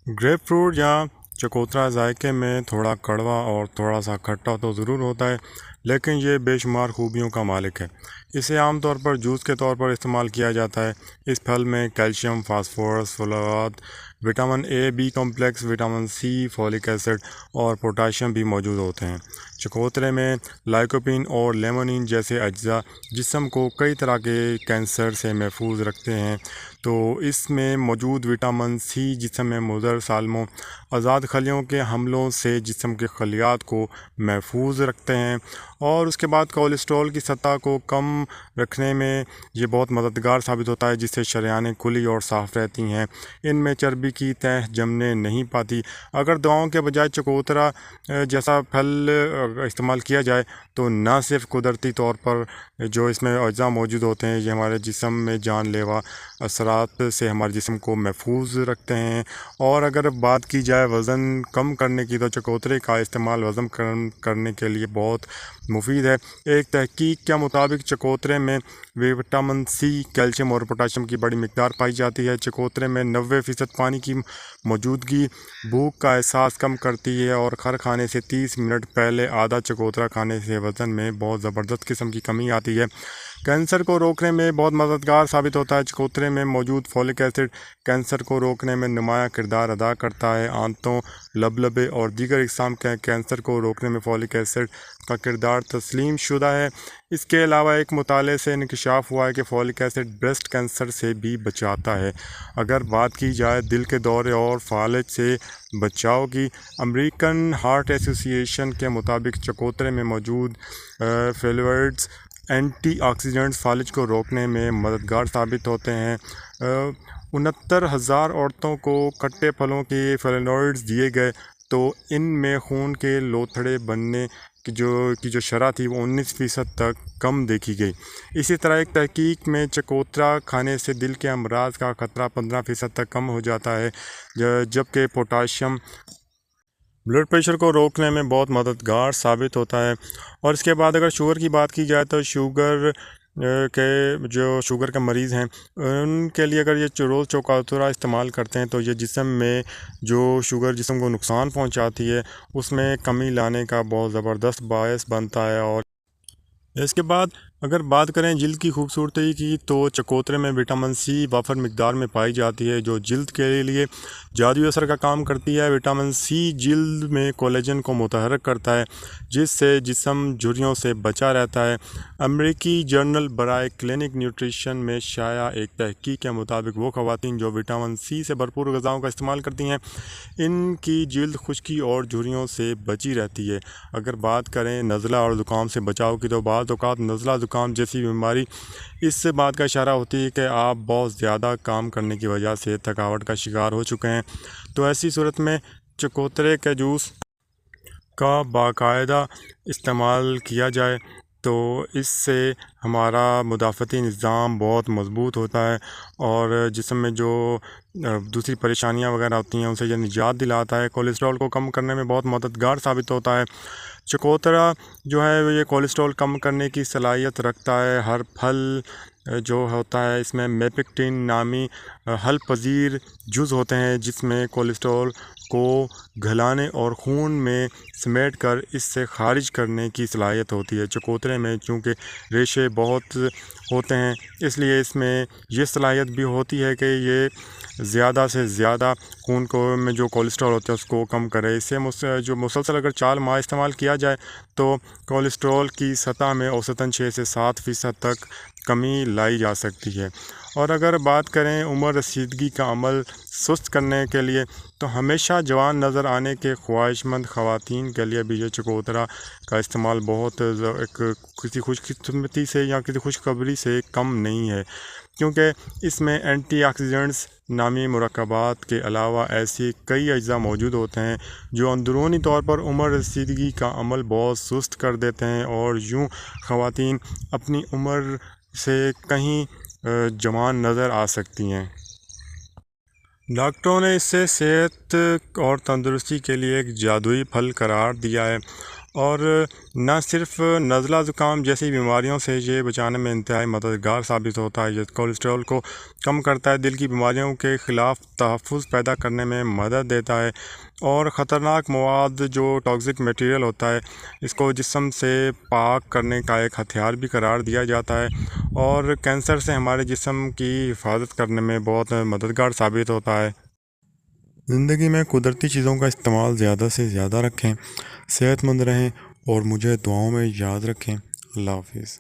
Grep fruit या चकोतरा ज़ायके में थोड़ा कड़वा और थोड़ा सा खट्टा तो ज़रूर होता है, लेकिन ये बेशुमार खूबियों का मालिक है। इसे आमतौर पर जूस के तौर पर इस्तेमाल किया जाता है। इस फल में calcium, phosphorus, folate, vitamin A, B complex, vitamin C, folic acid और पोटाशियम भी मौजूद होते हैं। चकोतरे में लाइकोपीन और लेमोनिन जैसे अज्जा जिस्म को कई तरह के कैंसर से महफूज रखते हैं। तो इसमें मौजूद विटामिन सी जिस्म में मुज़र सालमों आज़ाद खलियों के हमलों से जिस्म के खलियात को महफूज रखते हैं। और उसके बाद कोलेस्ट्रॉल की सतह को कम रखने में ये बहुत मददगार साबित होता है, जिससे शरेयानें खुली और साफ़ रहती हैं। इनमें चर्बी की तह जमने नहीं पाती। अगर दवाओं के बजाय चकोतरा जैसा फल इस्तेमाल किया जाए तो न सिर्फ कुदरती तौर पर जो इसमें अज्जा मौजूद होते हैं ये हमारे जिस्म में जानलेवा असरात से हमारे जिस्म को महफूज रखते हैं। और अगर बात की जाए वज़न कम करने की, तो चकोतरे का इस्तेमाल वज़न कम करने के लिए बहुत मुफीद है। एक तहकीक के मुताबिक चकोतरे में विटामिन सी, कैल्शियम और पोटाशियम की बड़ी मिकदार पाई जाती है। चकोतरे में 90% पानी की मौजूदगी भूख का एहसास कम करती है, और खर खाने से 30 मिनट पहले आधा चकोतरा खाने से वज़न में बहुत ज़बरदस्त किस्म की कमी आती है। कैंसर को रोकने में बहुत मददगार साबित होता है। चकोतरे में मौजूद फॉलिक एसिड कैंसर को रोकने में नुमायाँ किरदार अदा करता है। आंतों, लबलबे और दीगर इक़साम के कैंसर को रोकने में फॉलिक एसिड का किरदार तस्लीम शुदा है। इसके अलावा एक मुताले से इंकशाफ हुआ है कि फॉलिक एसिड ब्रेस्ट कैंसर से भी बचाता है। अगर बात की जाए दिल के दौरे और फालज से बचाव की, अमेरिकन हार्ट एसोसिएशन के मुताबिक चकोतरे में मौजूद फ्लेवोनॉइड्स एंटीऑक्सीडेंट्स फालिज को रोकने में मददगार साबित होते हैं। 69,000 औरतों को खट्टे फलों के फ्लेवोनॉइड्स दिए गए, तो इनमें खून के लोथड़े बनने की जो शरह थी वो 19% तक कम देखी गई। इसी तरह एक तहकीक में चकोतरा खाने से दिल के अमराज का ख़तरा 15% तक कम हो जाता है, जबकि पोटाशियम ब्लड प्रेशर को रोकने में बहुत मददगार साबित होता है। और इसके बाद अगर शुगर की बात की जाए तो के जो शुगर के मरीज़ हैं उनके लिए अगर ये रोज़ चकोतरा इस्तेमाल करते हैं तो ये जिस्म में जो शुगर जिस्म को नुकसान पहुंचाती है उसमें कमी लाने का बहुत ज़बरदस्त बायस बनता है। और इसके बाद अगर बात करें जिल्द की खूबसूरती की, तो चकोतरे में विटामिन सी वाफर मिकदार में पाई जाती है, जो जिल्द के लिए जादुई असर का काम करती है। विटामिन सी जिल्द में कोलेजन को मुतहर्रिक करता है, जिससे जिस्म झुर्रियों से बचा रहता है। अमेरिकी जर्नल बराए क्लिनिक न्यूट्रिशन में शाया एक तहकीक के मुताबिक वो ख़वातीन जो विटामिन सी से भरपूर ग़िज़ाओं का इस्तेमाल करती हैं, इनकी जिल्द खुश्की और झुर्रियों से बची रहती है। अगर बात करें नज़ला और ज़ुकाम से बचाव की, तो बाज़ औक़ात नज़ला ज़ुकाम जैसी बीमारी इस बात का इशारा होती है कि आप बहुत ज़्यादा काम करने की वजह से थकावट का शिकार हो चुके हैं। तो ऐसी सूरत में चकोतरे के जूस का बाकायदा इस्तेमाल किया जाए तो इससे हमारा मुदाफ़ती निज़ाम बहुत मज़बूत होता है, और जिस्म में जो दूसरी परेशानियां वगैरह होती हैं उनसे ये निजात दिलाता है। कोलेस्ट्रॉल को कम करने में बहुत मददगार साबित होता है। चकोतरा जो है ये कोलेस्ट्रॉल कम करने की सलाहियत रखता है। हर फल जो होता है इसमें मेपेक्टिन नामी हल पजीर जुज़ होते हैं, जिसमें कोलेस्ट्रॉल को घलाने और खून में समेट कर इससे खारिज करने की सलाहियत होती है। चकोतरे में चूँकि रेशे बहुत होते हैं, इसलिए इसमें ये सलाहियत भी होती है कि ये ज़्यादा से ज़्यादा खून को में जो कोलेस्ट्रॉल होता है उसको कम करे। इससे जो मुसलसल अगर 4 माह इस्तेमाल किया जाए तो कोलेस्ट्रॉल की सतह में औसतन 6 से 7% तक कमी लाई जा सकती है। और अगर बात करें उम्र रसीदगी का अमल सुस्त करने के लिए, तो हमेशा जवान नज़र आने के ख्वाहिशमंद ख़वातीन के लिए भी ये चकोतरा का इस्तेमाल बहुत किसी खुशकिस्मती से या किसी खुशखबरी से कम नहीं है, क्योंकि इसमें एंटीऑक्सीडेंट्स नामी मुरक्कबात के अलावा ऐसी कई अज्जा मौजूद होते हैं जो अंदरूनी तौर पर उम्र रसीदगी का अमल बहुत सुस्त कर देते हैं, और यूँ ख़वातीन अपनी उम्र से कहीं जवान नज़र आ सकती हैं। डॉक्टरों ने इसे सेहत और तंदुरुस्ती के लिए एक जादुई फल करार दिया है, اور نہ صرف نزلہ زکام جیسی بیماریوں سے یہ بچانے میں انتہائی مددگار ثابت ہوتا ہے۔ یہ کولیسٹرول کو کم کرتا ہے، دل کی بیماریوں کے خلاف تحفظ پیدا کرنے میں مدد دیتا ہے، اور خطرناک مواد جو ٹاکسک میٹیریل ہوتا ہے اس کو جسم سے پاک کرنے کا ایک ہتھیار بھی قرار دیا جاتا ہے، اور کینسر سے ہمارے جسم کی حفاظت کرنے میں بہت مددگار ثابت ہوتا ہے۔ زندگی میں قدرتی چیزوں کا استعمال زیادہ سے زیادہ رکھیں، صحت مند رہیں اور مجھے دعاؤں میں یاد رکھیں۔ اللہ حافظ۔